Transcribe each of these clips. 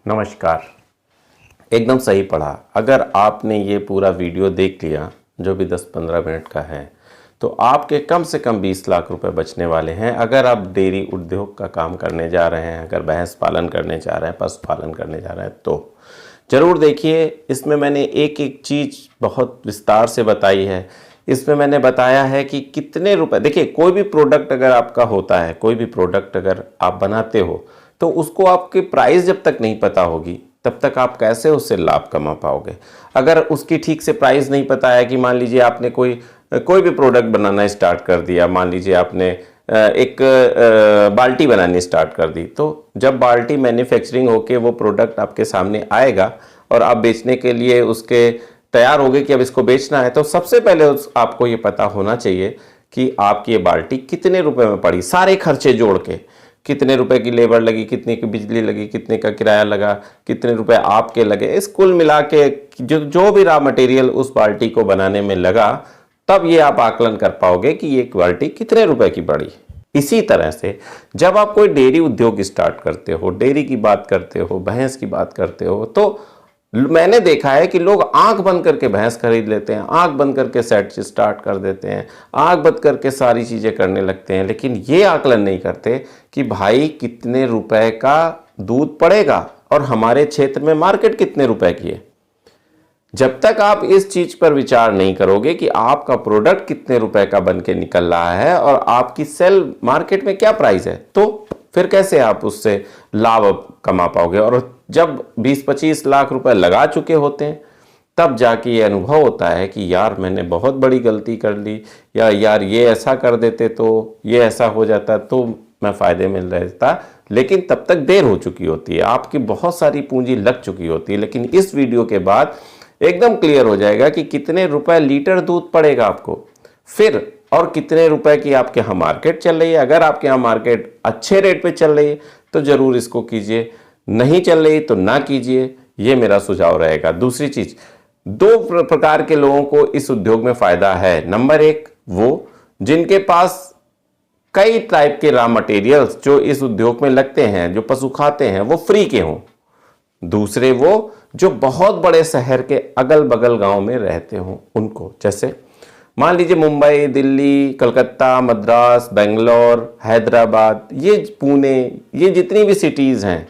नमस्कार। एकदम सही पढ़ा। अगर आपने ये पूरा वीडियो देख लिया जो भी 10-15 मिनट का है तो आपके कम से कम 20 लाख रुपए बचने वाले हैं। अगर आप डेयरी उद्योग का काम करने जा रहे हैं, अगर भैंस पालन करने जा रहे हैं, पशु पालन करने जा रहे हैं तो ज़रूर देखिए। इसमें मैंने एक एक चीज़ बहुत विस्तार से बताई है। इसमें मैंने बताया है कि कितने रुपए, देखिए कोई भी प्रोडक्ट अगर आपका होता है, कोई भी प्रोडक्ट अगर आप बनाते हो तो उसको आपकी प्राइस जब तक नहीं पता होगी तब तक आप कैसे उससे लाभ कमा पाओगे। अगर उसकी ठीक से प्राइस नहीं पता है कि मान लीजिए आपने कोई भी प्रोडक्ट बनाना स्टार्ट कर दिया, मान लीजिए आपने एक बाल्टी बनानी स्टार्ट कर दी, तो जब बाल्टी मैन्युफैक्चरिंग होके वो प्रोडक्ट आपके सामने आएगा और आप बेचने के लिए उसके तैयार हो गए कि अब इसको बेचना है, तो सबसे पहले आपको ये पता होना चाहिए कि आपकी ये बाल्टी कितने रुपए में पड़ी, सारे खर्चे जोड़ के। कितने रुपए की लेबर लगी, कितने की बिजली लगी, कितने का किराया लगा, कितने रुपए आपके लगे, इस कुल मिला के जो भी रॉ मटेरियल उस बाल्टी को बनाने में लगा, तब ये आप आकलन कर पाओगे कि ये बाल्टी कितने रुपए की पड़ी। इसी तरह से जब आप कोई डेयरी उद्योग स्टार्ट करते हो, डेयरी की बात करते हो, भैंस की बात करते हो, तो मैंने देखा है कि लोग आंख बंद करके भैंस खरीद लेते हैं, आंख बंद करके सेट स्टार्ट कर देते हैं, आंख बंद करके सारी चीज़ें करने लगते हैं, लेकिन ये आकलन नहीं करते कि भाई कितने रुपए का दूध पड़ेगा और हमारे क्षेत्र में मार्केट कितने रुपए की है। जब तक आप इस चीज पर विचार नहीं करोगे कि आपका प्रोडक्ट कितने रुपए का बन के निकल रहा है और आपकी सेल मार्केट में क्या प्राइस है, तो फिर कैसे आप उससे लाभ कमा पाओगे। और जब 20-25 लाख रुपए लगा चुके होते हैं तब जाके ये अनुभव होता है कि यार मैंने बहुत बड़ी गलती कर ली, या यार ये ऐसा कर देते तो ये ऐसा हो जाता तो मैं फ़ायदे में रहता, लेकिन तब तक देर हो चुकी होती है, आपकी बहुत सारी पूंजी लग चुकी होती है। लेकिन इस वीडियो के बाद एकदम क्लियर हो जाएगा कि कितने रुपए लीटर दूध पड़ेगा आपको, फिर और कितने रुपए की आपके यहाँ मार्केट चल रही है। अगर आपके यहाँ मार्केट अच्छे रेट पे चल रही है तो ज़रूर इसको कीजिए, नहीं चल रही तो ना कीजिए, ये मेरा सुझाव रहेगा। दूसरी चीज़, दो प्रकार के लोगों को इस उद्योग में फ़ायदा है। नंबर एक, वो जिनके पास कई टाइप के रॉ मटेरियल्स जो इस उद्योग में लगते हैं, जो पशु खाते हैं, वो फ्री के हों। दूसरे वो जो बहुत बड़े शहर के अगल बगल गांव में रहते हों उनको, जैसे मान लीजिए मुंबई, दिल्ली, कलकत्ता, मद्रास, बेंगलोर, हैदराबाद, ये पुणे, ये जितनी भी सिटीज़ हैं,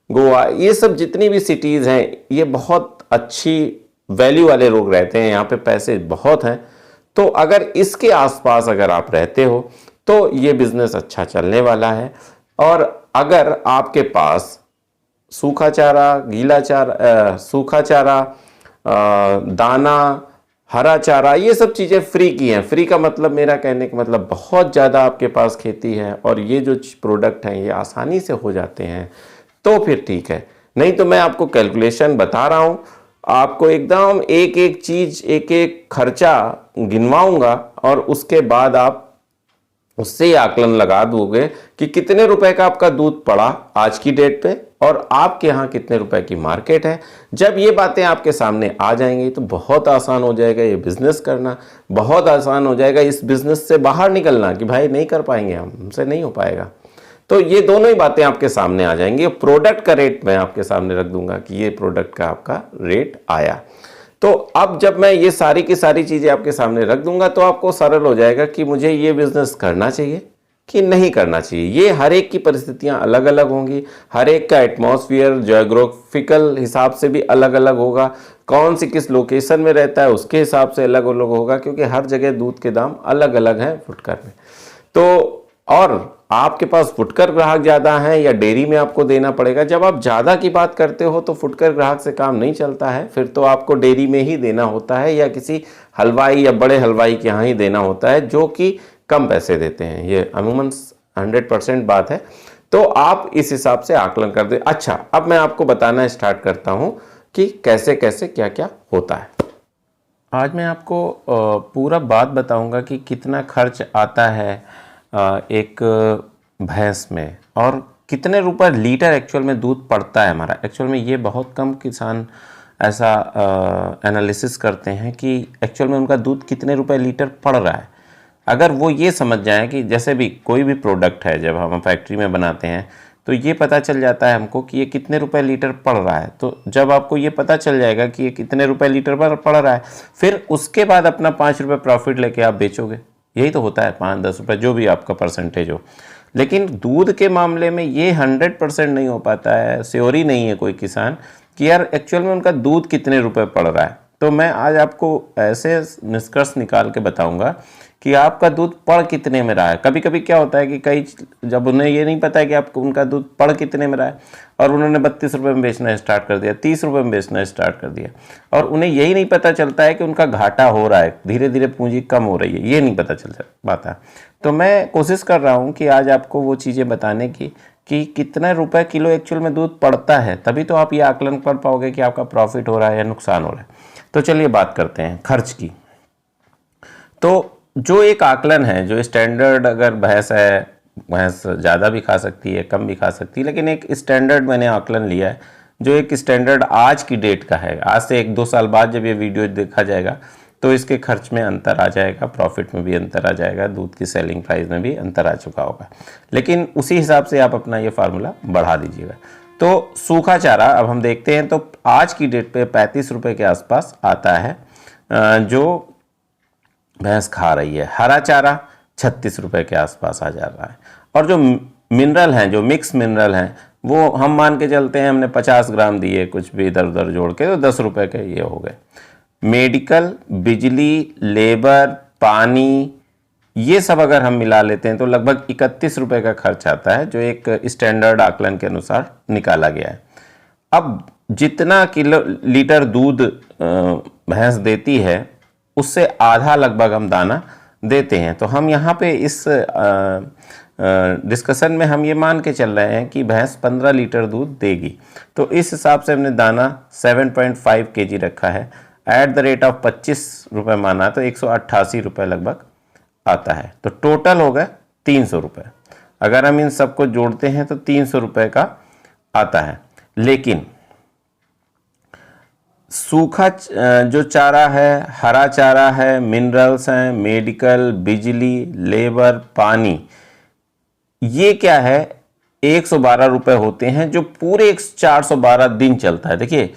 गोवा, ये सब जितनी भी सिटीज़ हैं, ये बहुत अच्छी वैल्यू वाले लोग रहते हैं, यहाँ पे पैसे बहुत हैं। तो अगर इसके आसपास अगर आप रहते हो तो ये बिज़नेस अच्छा चलने वाला है। और अगर आपके पास सूखा चारा, गीला चारा, सूखा चारा, दाना, हरा चारा, ये सब चीज़ें फ्री की हैं। फ्री का मतलब, मेरा कहने का मतलब, बहुत ज़्यादा आपके पास खेती है और ये जो प्रोडक्ट हैं ये आसानी से हो जाते हैं तो फिर ठीक है। नहीं तो मैं आपको कैलकुलेशन बता रहा हूँ, आपको एकदम एक एक चीज़, एक एक खर्चा गिनवाऊंगा और उसके बाद आप उससे ही आकलन लगा दोगे कि कितने रुपए का आपका दूध पड़ा आज की डेट पे और आपके यहाँ कितने रुपए की मार्केट है। जब ये बातें आपके सामने आ जाएंगी तो बहुत आसान हो जाएगा ये बिज़नेस करना, बहुत आसान हो जाएगा इस बिज़नेस से बाहर निकलना कि भाई नहीं कर पाएंगे, हमसे नहीं हो पाएगा। तो ये दोनों ही बातें आपके सामने आ जाएंगी। प्रोडक्ट का रेट मैं आपके सामने रख दूंगा कि ये प्रोडक्ट का आपका रेट आया। तो अब जब मैं ये सारी की सारी चीज़ें आपके सामने रख दूंगा तो आपको सरल हो जाएगा कि मुझे ये बिज़नेस करना चाहिए कि नहीं करना चाहिए। ये हर एक की परिस्थितियां अलग अलग होंगी, हर एक का एटमॉस्फेयर ज्योग्राफिकल हिसाब से भी अलग अलग होगा, कौन सी किस लोकेशन में रहता है उसके हिसाब से अलग अलग होगा, क्योंकि हर जगह दूध के दाम अलग अलग हैं फुटकर में। तो और आपके पास फुटकर ग्राहक ज़्यादा हैं या डेयरी में आपको देना पड़ेगा। जब आप ज़्यादा की बात करते हो तो फुटकर ग्राहक से काम नहीं चलता है, फिर तो आपको डेयरी में ही देना होता है या किसी हलवाई या बड़े हलवाई के यहाँ ही देना होता है जो कि कम पैसे देते हैं। ये अमूमन 100% बात है। तो आप इस हिसाब से आकलन कर दे। अच्छा, अब मैं आपको बताना स्टार्ट करता हूँ कि कैसे कैसे क्या क्या होता है। आज मैं आपको पूरा बात बताऊँगा कि कितना खर्च आता है एक भैंस में और कितने रुपए लीटर एक्चुअल में दूध पड़ता है हमारा। एक्चुअल में ये बहुत कम किसान ऐसा एनालिसिस करते हैं कि एक्चुअल में उनका दूध कितने रुपए लीटर पड़ रहा है। अगर वो ये समझ जाएं कि जैसे भी कोई भी प्रोडक्ट है जब हम फैक्ट्री में बनाते हैं तो ये पता चल जाता है हमको कि ये कितने रुपए लीटर पड़ रहा है। तो जब आपको ये पता चल जाएगा कि ये कितने रुपए लीटर पर पड़ रहा है, फिर उसके बाद अपना 5 रुपये प्रॉफिट लेके आप बेचोगे। यही तो होता है, 5-10 रुपये जो भी आपका परसेंटेज हो। लेकिन दूध के मामले में ये 100% नहीं हो पाता है, श्योर ही नहीं है कोई किसान कि यार एक्चुअल में उनका दूध कितने रुपए पड़ रहा है। तो मैं आज आपको ऐसे निष्कर्ष निकाल के बताऊंगा कि आपका दूध पड़ कितने में रहा है। कभी कभी क्या होता है कि कई जब उन्हें ये नहीं पता है कि आपको उनका दूध पड़ कितने में रहा है और उन्होंने 32 रुपये में बेचना स्टार्ट कर दिया, 30 रुपये में बेचना स्टार्ट कर दिया, और उन्हें यही नहीं पता चलता है कि उनका घाटा हो रहा है, धीरे धीरे पूंजी कम हो रही है, ये नहीं पता चल पाता। तो मैं कोशिश कर रहा हूँ कि आज आपको वो चीज़ें बताने की कि कितना रुपए किलो एक्चुअल में दूध पड़ता है, तभी तो आप ये आकलन कर पाओगे कि आपका प्रॉफिट हो रहा है या नुकसान हो रहा है। तो चलिए बात करते हैं खर्च की। तो जो एक आकलन है, जो स्टैंडर्ड, अगर भैंस है, भैंस ज़्यादा भी खा सकती है, कम भी खा सकती है, लेकिन एक स्टैंडर्ड मैंने आकलन लिया है जो एक स्टैंडर्ड आज की डेट का है। आज से 1-2 साल बाद जब ये वीडियो देखा जाएगा तो इसके खर्च में अंतर आ जाएगा, प्रॉफिट में भी अंतर आ जाएगा, दूध की सेलिंग प्राइस में भी अंतर आ चुका होगा, लेकिन उसी हिसाब से आप अपना ये फार्मूला बढ़ा दीजिएगा। तो सूखा चारा अब हम देखते हैं, तो आज की डेट पे 35 रुपये के आसपास आता है जो भैंस खा रही है। हरा चारा 36 रुपये के आसपास आ जा रहा है। और जो मिनरल हैं, जो मिक्स मिनरल हैं, वो हम मान के चलते हैं, हमने 50 ग्राम दिए कुछ भी इधर उधर जोड़ के, तो 10 रुपये के ये हो गए। मेडिकल, बिजली, लेबर, पानी, ये सब अगर हम मिला लेते हैं तो लगभग 31 रुपये का खर्च आता है, जो एक स्टैंडर्ड आकलन के अनुसार निकाला गया है। अब जितना लीटर दूध भैंस देती है उससे आधा लगभग हम दाना देते हैं। तो हम यहाँ पे इस डिस्कशन में हम ये मान के चल रहे हैं कि भैंस 15 लीटर दूध देगी, तो इस हिसाब से हमने दाना 7.5 kg रखा है। एट द रेट ऑफ 25 रुपये माना तो 188 रुपये लगभग आता है। तो टोटल हो गए 300 रुपये। अगर हम इन सबको जोड़ते हैं तो 300 रुपये का आता है। लेकिन सूखा जो चारा है, हरा चारा है, मिनरल्स हैं, मेडिकल, बिजली, लेबर, पानी, ये क्या है, 112 रुपये होते हैं, जो पूरे 412 दिन चलता है। देखिए,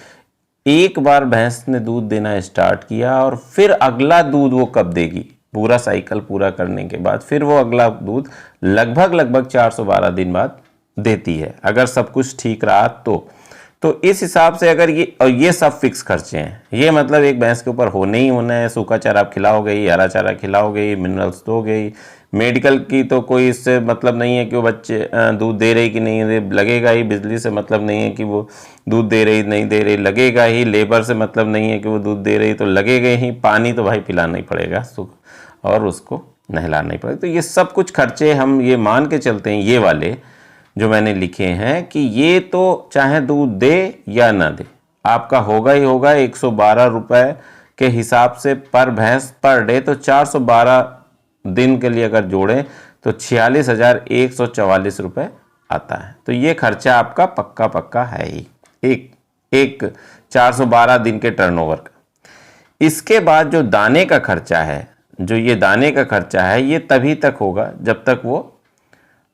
एक बार भैंस ने दूध देना स्टार्ट किया और फिर अगला दूध वो कब देगी, पूरा साइकिल पूरा करने के बाद फिर वो अगला दूध लगभग 412 दिन बाद देती है, अगर सब कुछ ठीक रहा तो इस हिसाब से अगर ये सब फिक्स खर्चे हैं, ये मतलब एक भैंस के ऊपर होने ही होना है। सूखा चारा आप खिलाओगे ही, हरा चारा खिलाओगे ही, मिनरल्स दोगे ही, मेडिकल की तो कोई इससे मतलब नहीं है कि वो बच्चे दूध दे रही कि नहीं दे, लगेगा ही। बिजली से मतलब नहीं है कि वो दूध दे रही नहीं दे रही, लगेगा ही। लेबर से मतलब नहीं है कि वो दूध दे रही, तो लगेगा ही। पानी तो भाई पिलाना ही पड़ेगा और उसको नहलाना ही पड़ेगा। तो ये सब कुछ खर्चे हम ये मान के चलते हैं, ये वाले जो मैंने लिखे हैं, कि ये तो चाहे दूध दे या ना दे, आपका होगा ही होगा। 112 रुपये के हिसाब से पर भैंस पर डे, तो 412 दिन के लिए अगर जोड़ें तो 46,144 रुपये आता है। तो ये खर्चा आपका पक्का है ही, एक 412 दिन के टर्नओवर का। इसके बाद जो दाने का खर्चा है, जो ये दाने का खर्चा है, ये तभी तक होगा जब तक वो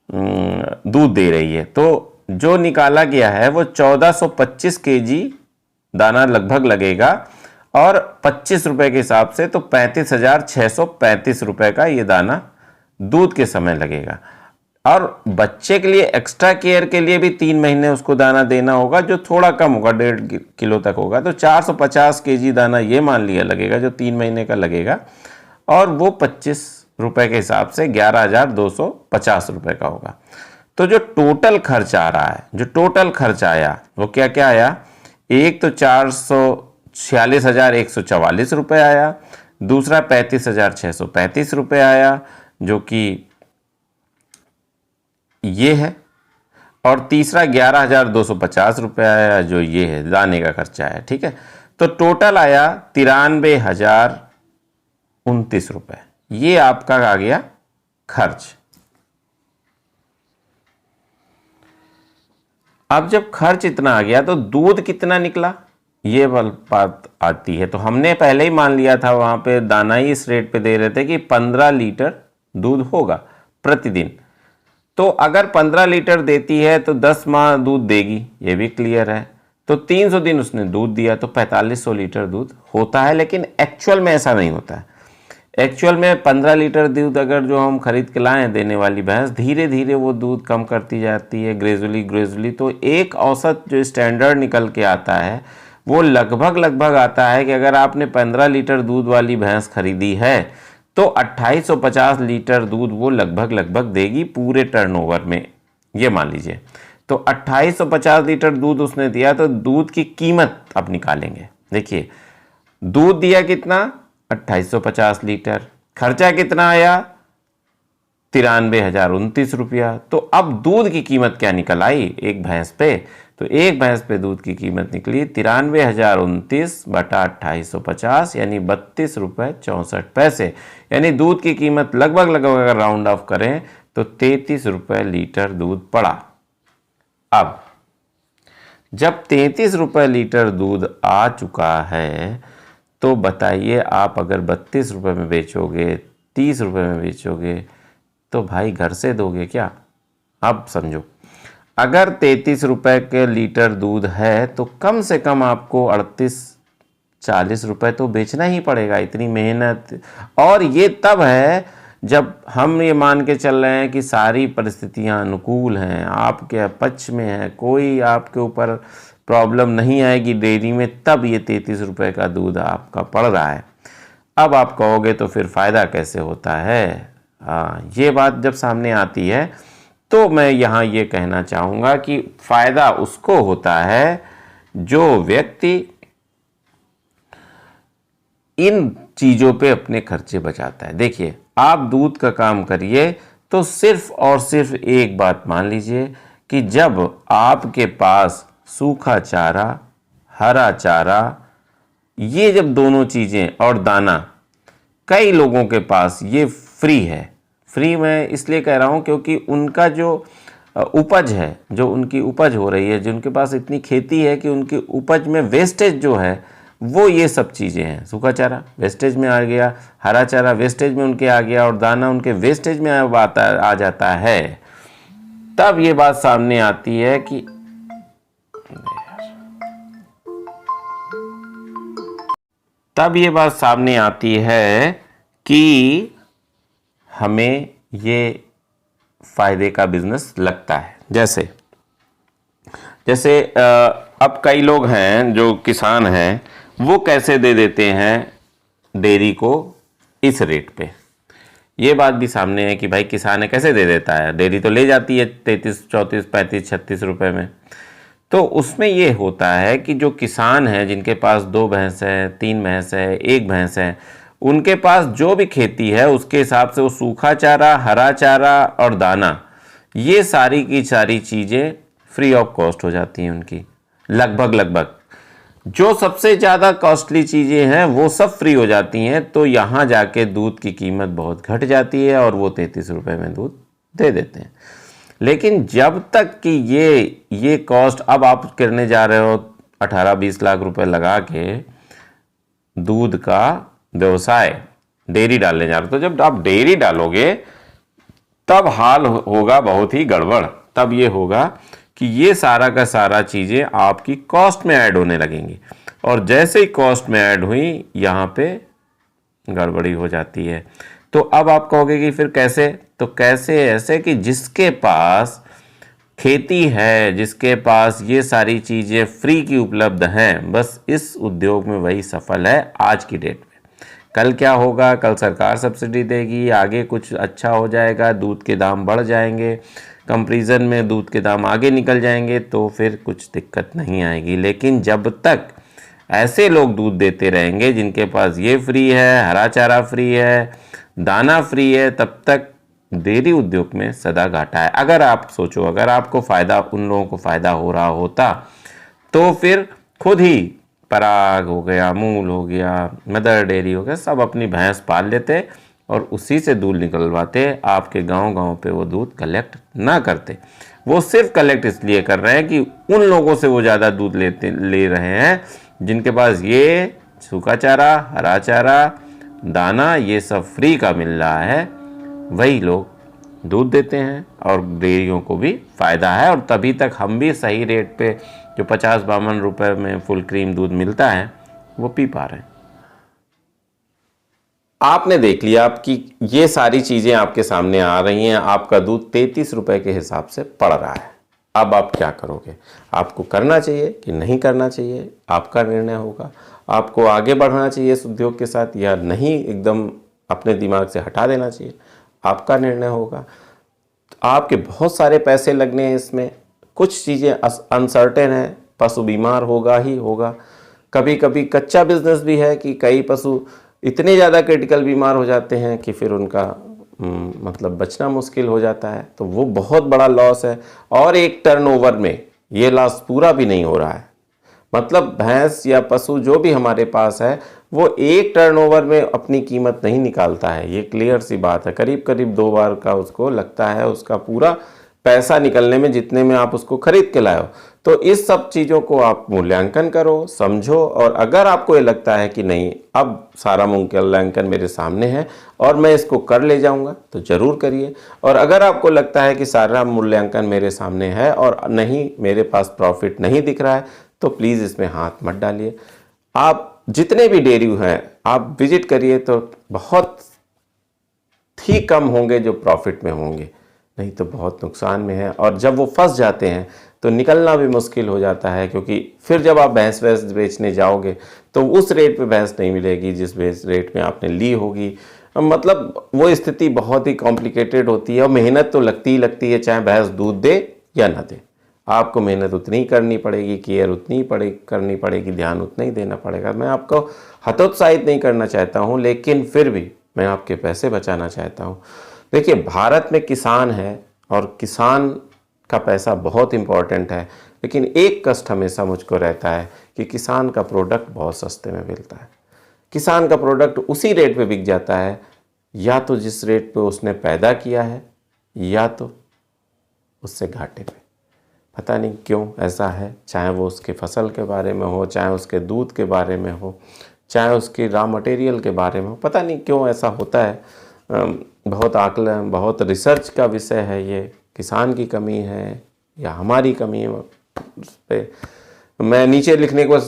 दूध दे रही है। तो जो निकाला गया है वो 1425 kg दाना लगभग लगेगा, और 25 रुपये के हिसाब से तो 35,635 रुपये का ये दाना दूध के समय लगेगा। और बच्चे के लिए एक्स्ट्रा केयर के लिए भी 3 महीने उसको दाना देना होगा, जो थोड़ा कम होगा, 1.5 किलो तक होगा। तो 450 kg दाना ये मान लिया लगेगा, जो 3 महीने का लगेगा, और वो 25 रुपये के हिसाब से 11,250 रुपये का होगा। तो जो टोटल खर्च आ रहा है, जो टोटल खर्च आया वो क्या क्या आया, एक तो 46,144 रुपये आया, दूसरा 35,635 रुपये आया जो कि ये है, और तीसरा 11,250 रुपये आया जो ये है, दाने का खर्चा है। ठीक है, तो टोटल आया 93,029 रुपये। ये आपका आ गया खर्च। अब जब खर्च इतना आ गया तो दूध कितना निकला, ये बात आती है। तो हमने पहले ही मान लिया था, वहां पे दाना ही इस रेट पे दे रहे थे कि 15 लीटर दूध होगा प्रतिदिन। तो अगर 15 लीटर देती है तो 10 माह दूध देगी, ये भी क्लियर है। तो 300 दिन उसने दूध दिया तो 4500 लीटर दूध होता है, लेकिन एक्चुअल में ऐसा नहीं होता है। एक्चुअल में 15 लीटर दूध अगर जो हम खरीद के लाएँ देने वाली भैंस, धीरे धीरे वो दूध कम करती जाती है, ग्रेजुअली। तो एक औसत जो स्टैंडर्ड निकल के आता है वो लगभग आता है कि अगर आपने 15 लीटर दूध वाली भैंस खरीदी है तो 2850 लीटर दूध वो लगभग देगी पूरे टर्नओवर में, ये मान लीजिए। तो 2850 लीटर दूध उसने दिया, तो दूध की कीमत अब निकालेंगे। देखिए दूध दिया कितना, 2850 लीटर, खर्चा कितना आया, 93,029 रुपया। तो अब दूध की कीमत क्या निकल आई एक भैंस पे, तो एक भैंस पे दूध की कीमत निकली 93,029 बटा 2850 यानी 32 रुपये 64 पैसे। यानी दूध की कीमत लगभग अगर राउंड ऑफ करें तो 33 रुपये लीटर दूध पड़ा। अब जब 33 रुपये लीटर दूध आ चुका है तो बताइए आप अगर 32 रुपये में बेचोगे, 30 रुपये में बेचोगे तो भाई घर से दोगे क्या? अब समझो, अगर 33 रुपये के लीटर दूध है तो कम से कम आपको 38-40 रुपये तो बेचना ही पड़ेगा। इतनी मेहनत, और ये तब है जब हम ये मान के चल रहे हैं कि सारी परिस्थितियां अनुकूल हैं, आपके पक्ष में है, कोई आपके ऊपर प्रॉब्लम नहीं आएगी डेयरी में, तब ये 33 रुपये का दूध आपका पड़ रहा है। अब आप कहोगे तो फिर फ़ायदा कैसे होता है? ये बात जब सामने आती है तो मैं यहाँ ये कहना चाहूँगा कि फ़ायदा उसको होता है जो व्यक्ति इन चीज़ों पे अपने खर्चे बचाता है। देखिए आप दूध का काम करिए तो सिर्फ और सिर्फ एक बात मान लीजिए कि जब आपके पास सूखा चारा, हरा चारा, ये जब दोनों चीज़ें और दाना, कई लोगों के पास ये फ्री है। फ्री मैं इसलिए कह रहा हूँ क्योंकि उनका जो उपज है, जो उनकी उपज हो रही है, जिनके पास इतनी खेती है कि उनकी उपज में वेस्टेज जो है वो ये सब चीज़ें हैं। सूखा चारा वेस्टेज में आ गया, हरा चारा वेस्टेज में उनके आ गया, और दाना उनके वेस्टेज में आ जाता है। तब ये बात सामने आती है कि हमें ये फ़ायदे का बिजनेस लगता है। जैसे अब कई लोग हैं जो किसान हैं, वो कैसे दे देते हैं डेयरी को इस रेट पे। ये बात भी सामने है कि भाई किसान है कैसे दे देता है, डेयरी तो ले जाती है 33, 34, 35, 36 रुपये में। तो उसमें ये होता है कि जो किसान है जिनके पास 2 भैंस है, 3 भैंस है, 1 भैंस है, उनके पास जो भी खेती है उसके हिसाब से वो सूखा चारा, हरा चारा और दाना, ये सारी की सारी चीज़ें फ्री ऑफ कॉस्ट हो जाती हैं उनकी। लगभग जो सबसे ज़्यादा कॉस्टली चीज़ें हैं वो सब फ्री हो जाती हैं। तो यहाँ जाके दूध की कीमत बहुत घट जाती है और वो 33 रुपये में दूध दे देते हैं। लेकिन जब तक कि ये कॉस्ट, अब आप करने जा रहे हो 18-20 लाख रुपए लगा के दूध का व्यवसाय, डेयरी डालने जा रहे हो, तो जब आप डेयरी डालोगे तब हाल होगा बहुत ही गड़बड़। तब ये होगा कि ये सारा का सारा चीज़ें आपकी कॉस्ट में ऐड होने लगेंगी, और जैसे ही कॉस्ट में ऐड हुई यहाँ पे गड़बड़ी हो जाती है। तो अब आप कहोगे कि फिर कैसे? तो कैसे ऐसे कि जिसके पास खेती है, जिसके पास ये सारी चीज़ें फ्री की उपलब्ध हैं, बस इस उद्योग में वही सफल है आज की डेट में। कल क्या होगा? कल सरकार सब्सिडी देगी, आगे कुछ अच्छा हो जाएगा, दूध के दाम बढ़ जाएंगे, कंपैरिजन में दूध के दाम आगे निकल जाएंगे, तो फिर कुछ दिक्कत नहीं आएगी। लेकिन जब तक ऐसे लोग दूध देते रहेंगे जिनके पास ये फ्री है, हरा चारा फ्री है, दाना फ्री है, तब तक डेयरी उद्योग में सदा घाटा है। अगर आप सोचो, अगर आपको फ़ायदा, उन लोगों को फ़ायदा हो रहा होता तो फिर खुद ही पराग हो गया, अमूल हो गया, मदर डेयरी हो गया, सब अपनी भैंस पाल लेते और उसी से दूध निकलवाते। आपके गांव पे वो दूध कलेक्ट ना करते। वो सिर्फ कलेक्ट इसलिए कर रहे हैं कि उन लोगों से वो ज़्यादा दूध ले रहे हैं जिनके पास ये सूखा चारा, हरा चारा, दाना, ये सब फ्री का मिल रहा है। वही लोग दूध देते हैं और डेयरियों को भी फ़ायदा है, और तभी तक हम भी सही रेट पे जो 50-52 रुपए में फुल क्रीम दूध मिलता है वो पी पा रहे हैं। आपने देख लिया आपकी ये सारी चीज़ें आपके सामने आ रही हैं, आपका दूध 33 रुपए के हिसाब से पड़ रहा है। अब आप क्या करोगे? आपको करना चाहिए कि नहीं करना चाहिए, आपका निर्णय होगा। आपको आगे बढ़ना चाहिए इस उद्योग के साथ या नहीं, एकदम अपने दिमाग से हटा देना चाहिए, आपका निर्णय होगा। आपके बहुत सारे पैसे लगने हैं इसमें, कुछ चीज़ें अनसर्टेन है, पशु बीमार होगा ही होगा। कभी कभी कच्चा बिजनेस भी है कि कई पशु इतने ज़्यादा क्रिटिकल बीमार हो जाते हैं कि फिर उनका मतलब बचना मुश्किल हो जाता है, तो वो बहुत बड़ा लॉस है। और एक टर्नओवर में ये लॉस पूरा भी नहीं हो रहा है, मतलब भैंस या पशु जो भी हमारे पास है वो एक टर्नओवर में अपनी कीमत नहीं निकालता है, ये क्लियर सी बात है। करीब करीब 2 बार का उसको लगता है उसका पूरा पैसा निकलने में, जितने में आप उसको खरीद के लाए हो। तो इस सब चीज़ों को आप मूल्यांकन करो, समझो, और अगर आपको ये लगता है कि नहीं अब सारा मूल्यांकन मेरे सामने है और मैं इसको कर ले जाऊंगा, तो ज़रूर करिए। और अगर आपको लगता है कि सारा मूल्यांकन मेरे सामने है और नहीं, मेरे पास प्रॉफिट नहीं दिख रहा है, तो प्लीज़ इसमें हाथ मत डालिए। आप जितने भी डेयरी हैं आप विजिट करिए, तो बहुत ही कम होंगे जो प्रॉफिट में होंगे, नहीं तो बहुत नुकसान में है। और जब वो फंस जाते हैं तो निकलना भी मुश्किल हो जाता है, क्योंकि फिर जब आप भैंस बेचने जाओगे तो उस रेट पे भैंस नहीं मिलेगी जिस रेट में आपने ली होगी। मतलब वो स्थिति बहुत ही कॉम्प्लिकेटेड होती है, और मेहनत तो लगती ही लगती है, चाहे भैंस दूध दे या ना दे। आपको मेहनत उतनी ही करनी पड़ेगी, केयर उतनी ही करनी पड़ेगी, ध्यान उतना ही देना पड़ेगा। मैं आपको हतोत्साहित नहीं करना चाहता हूँ, लेकिन फिर भी मैं आपके पैसे बचाना चाहता हूँ। देखिए, भारत में किसान है और किसान का पैसा बहुत इम्पॉर्टेंट है, लेकिन एक कष्ट हमेशा मुझको रहता है कि किसान का प्रोडक्ट बहुत सस्ते में मिलता है। किसान का प्रोडक्ट उसी रेट पे बिक जाता है, या तो जिस रेट पे उसने पैदा किया है, या तो उससे घाटे पे। पता नहीं क्यों ऐसा है, चाहे वो उसके फसल के बारे में हो, चाहे उसके दूध के बारे में हो, चाहे उसके रॉ मटेरियल के बारे में हो, पता नहीं क्यों ऐसा होता है। बहुत आकलन, बहुत रिसर्च का विषय है ये। किसान की कमी है या हमारी कमी है, उस पर मैं नीचे लिखने को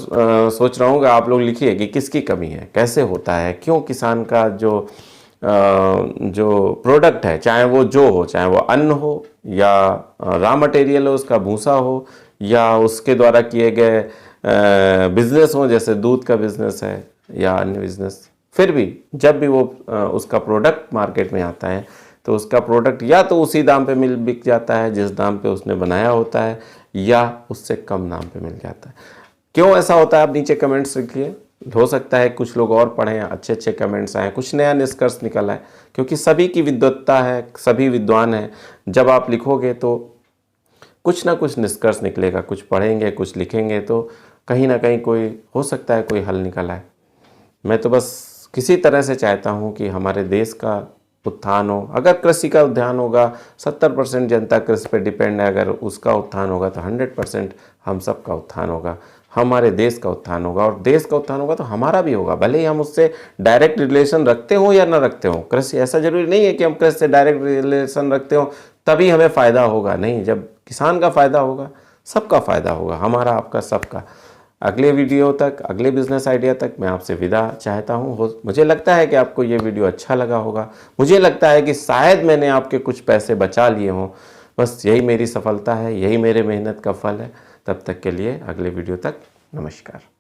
सोच रहा हूँ कि आप लोग लिखिए कि किसकी कमी है, कैसे होता है, क्यों किसान का जो प्रोडक्ट है, चाहे वो जो हो, चाहे वो अन्न हो या रॉ मटेरियल हो, उसका भूसा हो, या उसके द्वारा किए गए बिजनेस हो, जैसे दूध का बिजनेस है या अन्य बिजनेस, फिर भी जब भी वो उसका प्रोडक्ट मार्केट में आता है तो उसका प्रोडक्ट या तो उसी दाम पे बिक जाता है जिस दाम पे उसने बनाया होता है, या उससे कम दाम पे मिल जाता है। क्यों ऐसा होता है आप नीचे कमेंट्स लिखिए। हो सकता है कुछ लोग और पढ़ें, अच्छे अच्छे कमेंट्स आए, कुछ नया निष्कर्ष निकल आए, क्योंकि सभी की विद्वत्ता है, सभी विद्वान हैं। जब आप लिखोगे तो कुछ ना कुछ निष्कर्ष निकलेगा, कुछ पढ़ेंगे, कुछ लिखेंगे, तो कहीं ना कहीं कोई हो सकता है कोई हल निकल आए। मैं तो बस किसी तरह से चाहता हूँ कि हमारे देश का उत्थान हो। अगर कृषि का उत्थान होगा, 70% जनता कृषि पर डिपेंड है, अगर उसका उत्थान होगा तो 100% हम सब का उत्थान होगा, हमारे देश का उत्थान होगा। और देश का उत्थान होगा तो हमारा भी होगा, भले ही हम उससे डायरेक्ट रिलेशन रखते हो या ना रखते हो। कृषि, ऐसा जरूरी नहीं है कि हम कृषि से डायरेक्ट रिलेशन रखते हो तभी हमें फ़ायदा होगा, नहीं। जब किसान का फ़ायदा होगा, सबका फ़ायदा होगा, हमारा, आपका, सबका। अगले वीडियो तक, अगले बिजनेस आइडिया तक मैं आपसे विदा चाहता हूँ। मुझे लगता है कि आपको ये वीडियो अच्छा लगा होगा। मुझे लगता है कि शायद मैंने आपके कुछ पैसे बचा लिए हों। बस यही मेरी सफलता है, यही मेरे मेहनत का फल है। तब तक के लिए अगले वीडियो तक नमस्कार।